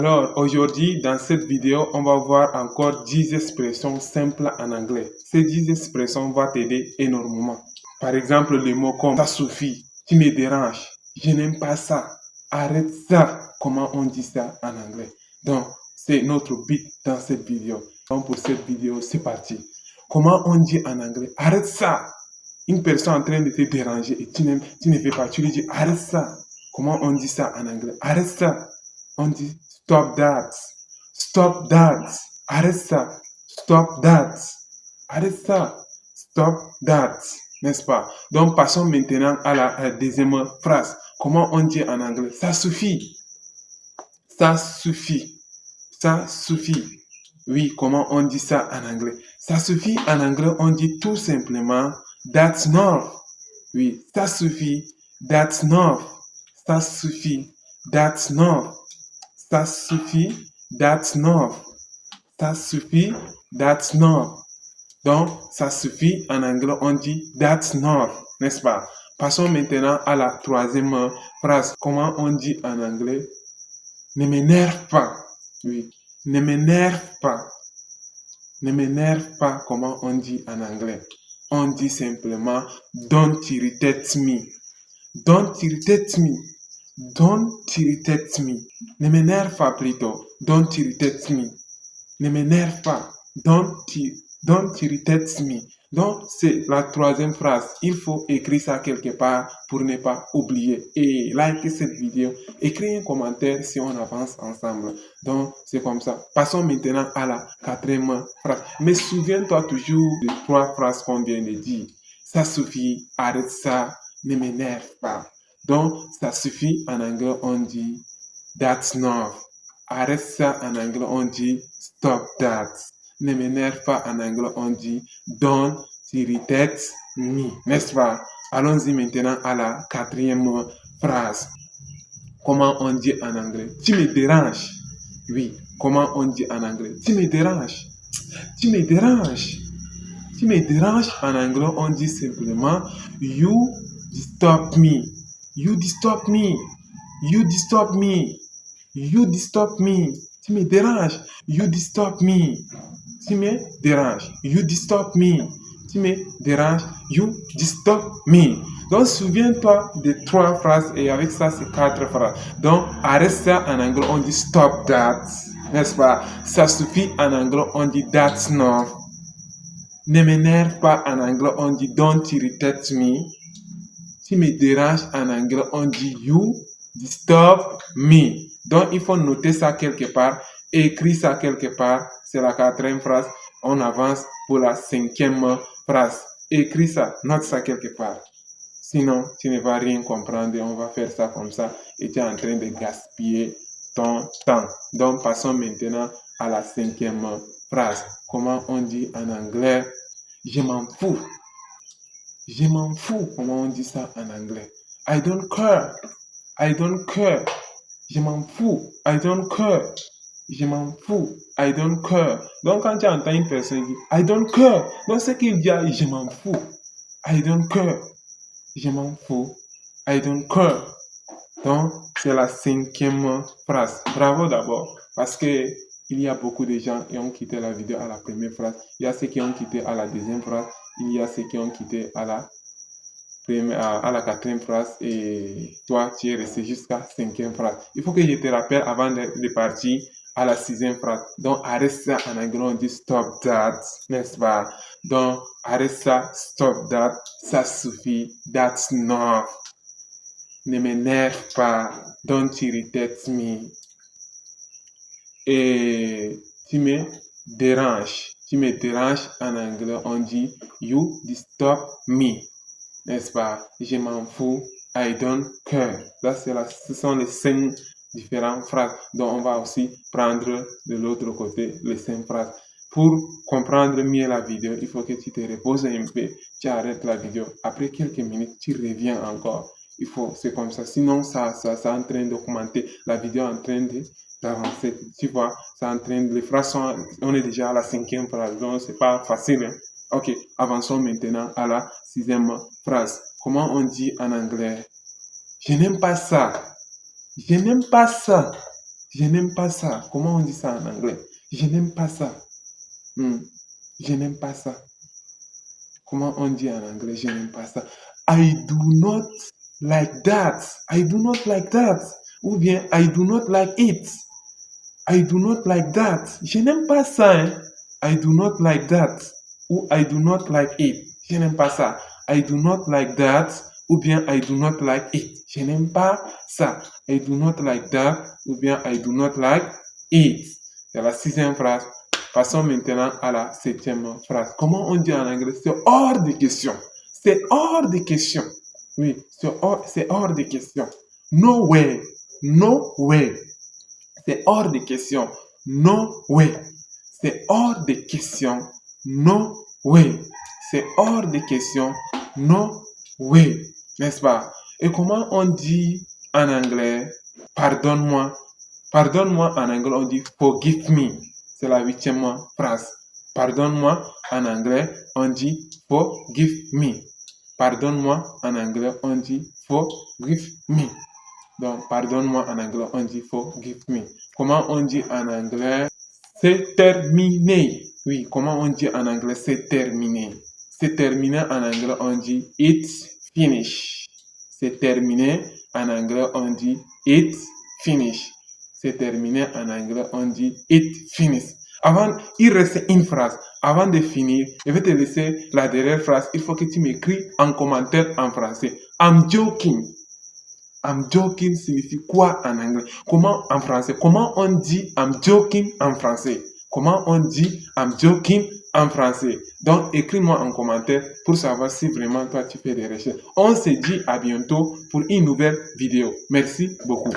Alors, aujourd'hui, dans cette vidéo, on va voir encore 10 expressions simples en anglais. Ces 10 expressions vont t'aider énormément. Par exemple, les mots comme ça suffit, tu me déranges, je n'aime pas ça, arrête ça. Comment on dit ça en anglais? Donc, c'est notre but dans cette vidéo. Donc, pour cette vidéo, c'est parti. Comment on dit en anglais? Arrête ça. Une personne en train de te déranger et tu ne fais pas, tu lui dis arrête ça. Comment on dit ça en anglais? Arrête ça. On dit stop that. Stop that. Arrête ça. Stop that. Arrête ça. Stop that. N'est-ce pas? Donc, passons maintenant à la deuxième phrase. Comment on dit en anglais? Ça suffit. Ça suffit. Ça suffit. Oui, comment on dit ça en anglais? Ça suffit en anglais, on dit tout simplement that's enough. Oui, ça suffit. That's enough. Ça suffit. That's enough. Ça suffit. That's enough. Ça suffit. That's enough. Donc, ça suffit en anglais, on dit that's enough, n'est-ce pas? Passons maintenant à la troisième phrase. Comment on dit en anglais? Ne m'énerve pas. Oui, ne m'énerve pas. Ne m'énerve pas, comment on dit en anglais? On dit simplement don't irritate me. Don't irritate me. Don't irritate me. Ne m'énerve pas plutôt. Don't irritate me. Ne m'énerve pas. Don't irritate me. Donc, c'est la troisième phrase. Il faut écrire ça quelque part pour ne pas oublier. Et like cette vidéo. Écris un commentaire si on avance ensemble. Donc, c'est comme ça. Passons maintenant à la quatrième phrase. Mais souviens-toi toujours des trois phrases qu'on vient de dire. Ça suffit, arrête ça, ne m'énerve pas. Donc, ça suffit, en anglais, on dit that's enough. Arrête ça, en anglais, on dit stop that. Ne m'énerve pas, en anglais, on dit don't irritate me. N'est-ce pas? Allons-y maintenant à la quatrième phrase. Comment on dit en anglais? Tu me déranges. Oui, comment on dit en anglais? Tu me déranges. Tu me déranges. Tu me déranges, en anglais, on dit simplement you disturb me. You disturb me. You disturb me. You disturb me. Tu me déranges. You disturb me. Tu me déranges. You disturb me. Tu me déranges. You disturb me. Donc, souviens-toi des trois phrases et avec ça, c'est quatre phrases. Donc, arrête ça en anglais, on dit stop that. N'est-ce pas? Ça suffit en anglais, on dit that's enough. Ne m'énerve pas en anglais, on dit don't irritate me. Tu me déranges en anglais, on dit you disturb me. Donc, il faut noter ça quelque part, écrire ça quelque part. C'est la quatrième phrase. On avance pour la cinquième phrase. Écris ça, note ça quelque part. Sinon, tu ne vas rien comprendre et on va faire ça comme ça et tu es en train de gaspiller ton temps. Donc, passons maintenant à la cinquième phrase. Comment on dit en anglais? Je m'en fous. Je m'en fous. Comment on dit ça en anglais? I don't care. I don't care. Je m'en fous. I don't care. Je m'en fous. I don't care. Donc, quand tu entends une personne dire I don't care, donc ce qu'il dit, je m'en fous. I don't care. Je m'en fous. I don't care. Donc, c'est la cinquième phrase. Bravo d'abord, parce que il y a beaucoup de gens qui ont quitté la vidéo à la première phrase. Il y a ceux qui ont quitté à la deuxième phrase. Il y a ceux qui ont quitté à la quatrième phrase. Et toi, tu es resté jusqu'à la cinquième phrase. Il faut que je te rappelle avant de partir à la sixième phrase. Donc, arrête ça en anglais, on dit stop that. N'est-ce pas? Donc, arrête ça, stop that. Ça suffit. That's enough. Ne m'énerve pas. Don't irritate me. Et tu me déranges. Tu me déranges en anglais, on dit you disturb me. N'est-ce pas? Je m'en fous. I don't care. Là, ce sont les 5 différentes phrases dont on va aussi prendre de l'autre côté les 5 phrases. Pour comprendre mieux la vidéo, il faut que tu te reposes un peu, tu arrêtes la vidéo. Après quelques minutes, tu reviens encore. C'est comme ça. Sinon, ça est en train d'augmenter. La vidéo est en train d'avancer. Tu vois, les phrases on est déjà à la cinquième phrase, donc c'est pas facile. Hein? Ok, avançons maintenant à la sixième phrase. Comment on dit en anglais? Je n'aime pas ça. Je n'aime pas ça. Je n'aime pas ça. Comment on dit ça en anglais? Je n'aime pas ça. Je n'aime pas ça. Comment on dit en anglais? Je n'aime pas ça. I do not like that. I do not like that. Ou bien I do not like it. I do not like that. Je n'aime pas ça. Hein? I do not like that. Ou I do not like it. Je n'aime pas ça. I do not like that. Ou bien I do not like it. Je n'aime pas ça. I do not like that. Ou bien I do not like it. C'est la 6e phrase. Passons maintenant à la 7e phrase. Comment on dit en anglais? C'est hors de question. C'est hors de question. Oui, c'est hors de question. No way. No way. C'est hors de question. No way. C'est hors de question. No way. C'est hors de question. No way. N'est-ce pas? Et comment on dit en anglais pardonne-moi? Pardonne-moi en anglais, on dit forgive me. C'est la 8e phrase. Pardonne-moi en anglais, on dit forgive me. Pardonne-moi en anglais, on dit forgive me. Donc, pardonne-moi en anglais, on dit forgive me. Comment on dit en anglais? C'est terminé. Oui, comment on dit en anglais? C'est terminé. C'est terminé en anglais, on dit it's finished. C'est terminé en anglais, on dit it's finished. C'est terminé en anglais, on dit it finished. Avant, il reste une phrase. Avant de finir, je vais te laisser la dernière phrase. Il faut que tu m'écris en commentaire en français. I'm joking. I'm joking signifie quoi en anglais? Comment en français? Comment on dit I'm joking en français? Comment on dit I'm joking en français? Donc, écris-moi en commentaire pour savoir si vraiment toi tu fais des recherches. On se dit à bientôt pour une nouvelle vidéo. Merci beaucoup.